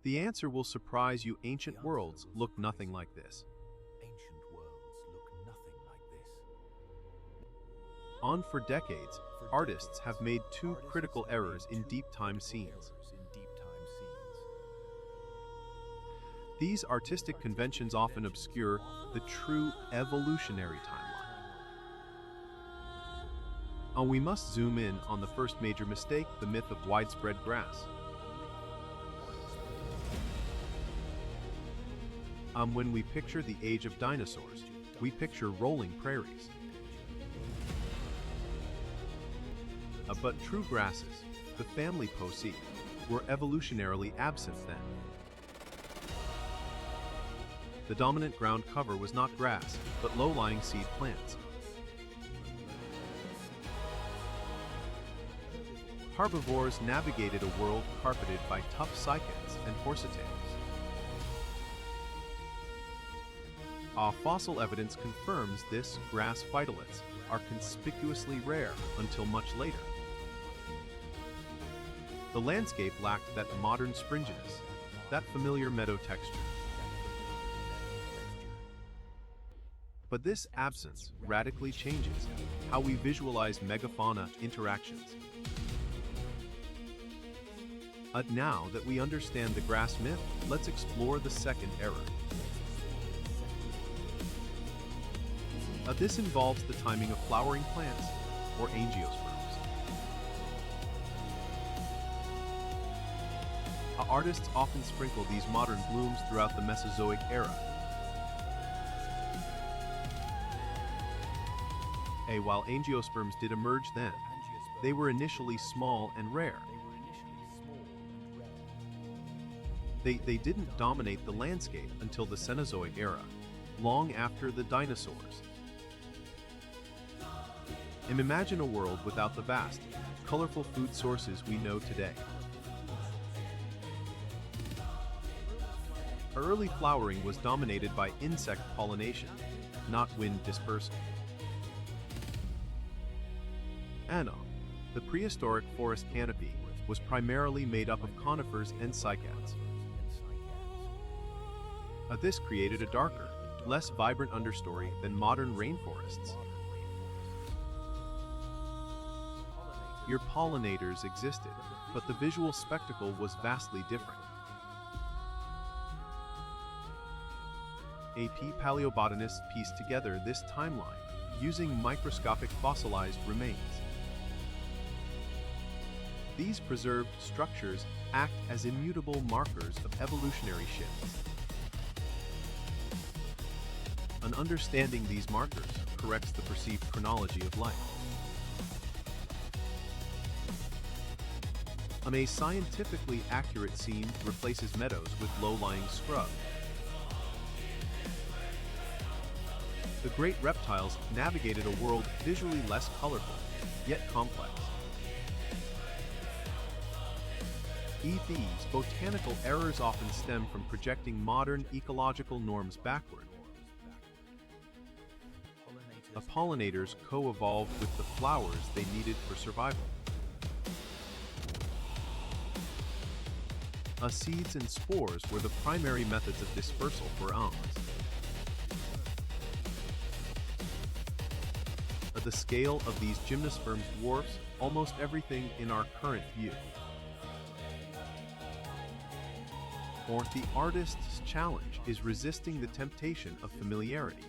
The answer will surprise you. Ancient worlds look nothing like this. Ancient worlds look nothing like this. On for decades, artists have made two critical errors in deep time scenes. These artistic conventions often obscure the true evolutionary timeline. We must zoom in on the first major mistake, the myth of widespread grass. When we picture the age of dinosaurs, we picture rolling prairies. But true grasses, the family Poaceae, were evolutionarily absent then. The dominant ground cover was not grass, but low-lying seed plants. Herbivores navigated a world carpeted by tough cycads and horsetails. Fossil evidence confirms this. Grass phytoliths are conspicuously rare until much later. The landscape lacked that modern springiness, that familiar meadow texture. But this absence radically changes how we visualize megafauna interactions. Now that we understand the grass myth, let's explore the second error. This involves the timing of flowering plants, or angiosperms. Artists often sprinkle these modern blooms throughout the Mesozoic era. While angiosperms did emerge then, they were initially small and rare. They didn't dominate the landscape until the Cenozoic era, long after the dinosaurs. Imagine a world without the vast, colorful food sources we know today. Early flowering was dominated by insect pollination, not wind dispersal. The prehistoric forest canopy was primarily made up of conifers and cycads. This created a darker, less vibrant understory than modern rainforests. Your pollinators existed, but the visual spectacle was vastly different. Paleobotanists pieced together this timeline using microscopic fossilized remains. These preserved structures act as immutable markers of evolutionary shifts. An understanding these markers corrects the perceived chronology of life. A scientifically accurate scene replaces meadows with low-lying scrub. The great reptiles navigated a world visually less colorful, yet complex. These botanical errors often stem from projecting modern ecological norms backward. Pollinators co-evolved with the flowers they needed for survival. Seeds and spores were the primary methods of dispersal for elms. The scale of these gymnosperms dwarfs almost everything in our current view. The artist's challenge is resisting the temptation of familiarity.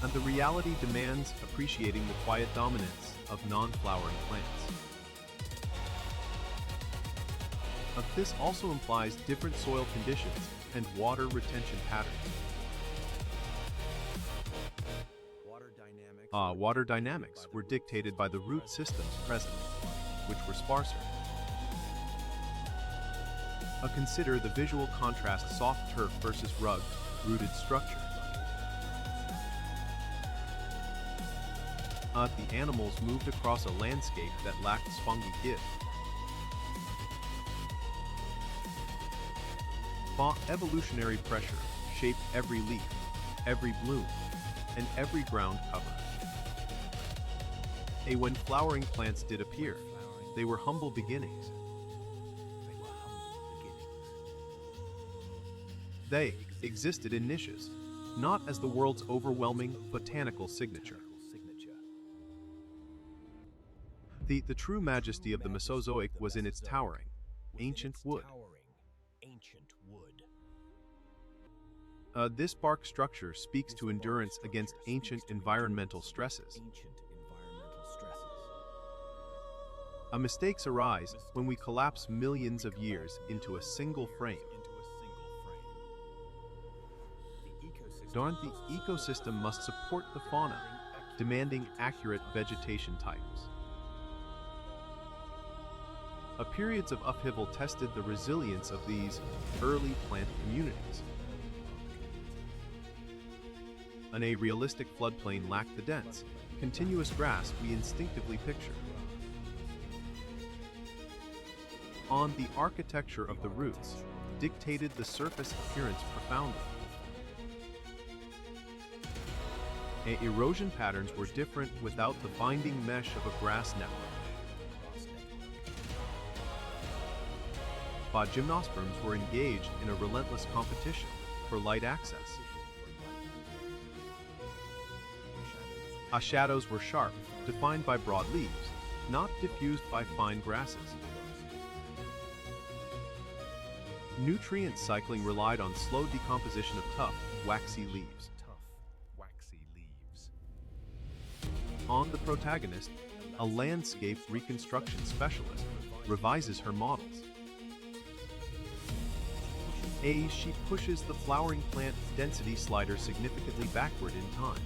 And the reality demands appreciating the quiet dominance of non-flowering plants. This also implies different soil conditions and water retention patterns. Water dynamics were dictated by the root systems present, which were sparser. Consider the visual contrast: soft turf versus rugged, rooted structure. The animals moved across a landscape that lacked spongy give. Evolutionary pressure shaped every leaf, every bloom, and every ground cover. When flowering plants did appear, they were humble beginnings, They existed in niches, not as the world's overwhelming botanical signature. The true majesty of the Mesozoic was in its towering, ancient wood. This bark structure speaks to endurance against ancient environmental stresses. Mistakes arise when we collapse millions of years into a single frame. The ecosystem must support the fauna, demanding accurate vegetation types. Periods of upheaval tested the resilience of these early plant communities. A realistic floodplain lacked the dense, continuous grass we instinctively picture. The architecture of the roots dictated the surface appearance profoundly. Erosion patterns were different without the binding mesh of a grass network. Gymnosperms were engaged in a relentless competition for light access. Shadows were sharp, defined by broad leaves, not diffused by fine grasses. Nutrient cycling relied on slow decomposition of tough, waxy leaves. On the protagonist, a landscape reconstruction specialist, revises her models. She pushes the flowering plant density slider significantly backward in time.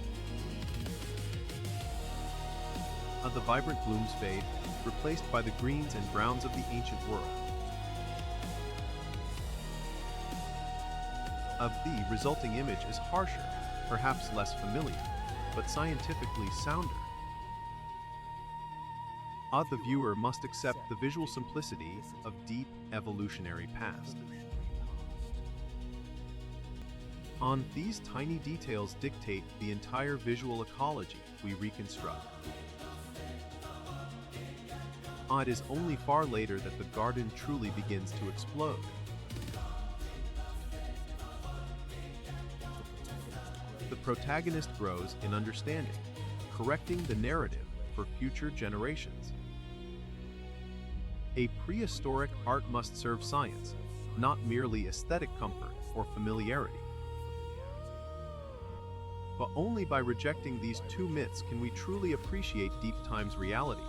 The vibrant blooms fade, replaced by the greens and browns of the ancient world. The resulting image is harsher, perhaps less familiar, but scientifically sounder. The viewer must accept the visual simplicity of deep evolutionary past. These tiny details dictate the entire visual ecology we reconstruct. It is only far later that the garden truly begins to explode. The protagonist grows in understanding, correcting the narrative for future generations. A prehistoric art must serve science, not merely aesthetic comfort or familiarity. But only by rejecting these two myths can we truly appreciate deep time's reality.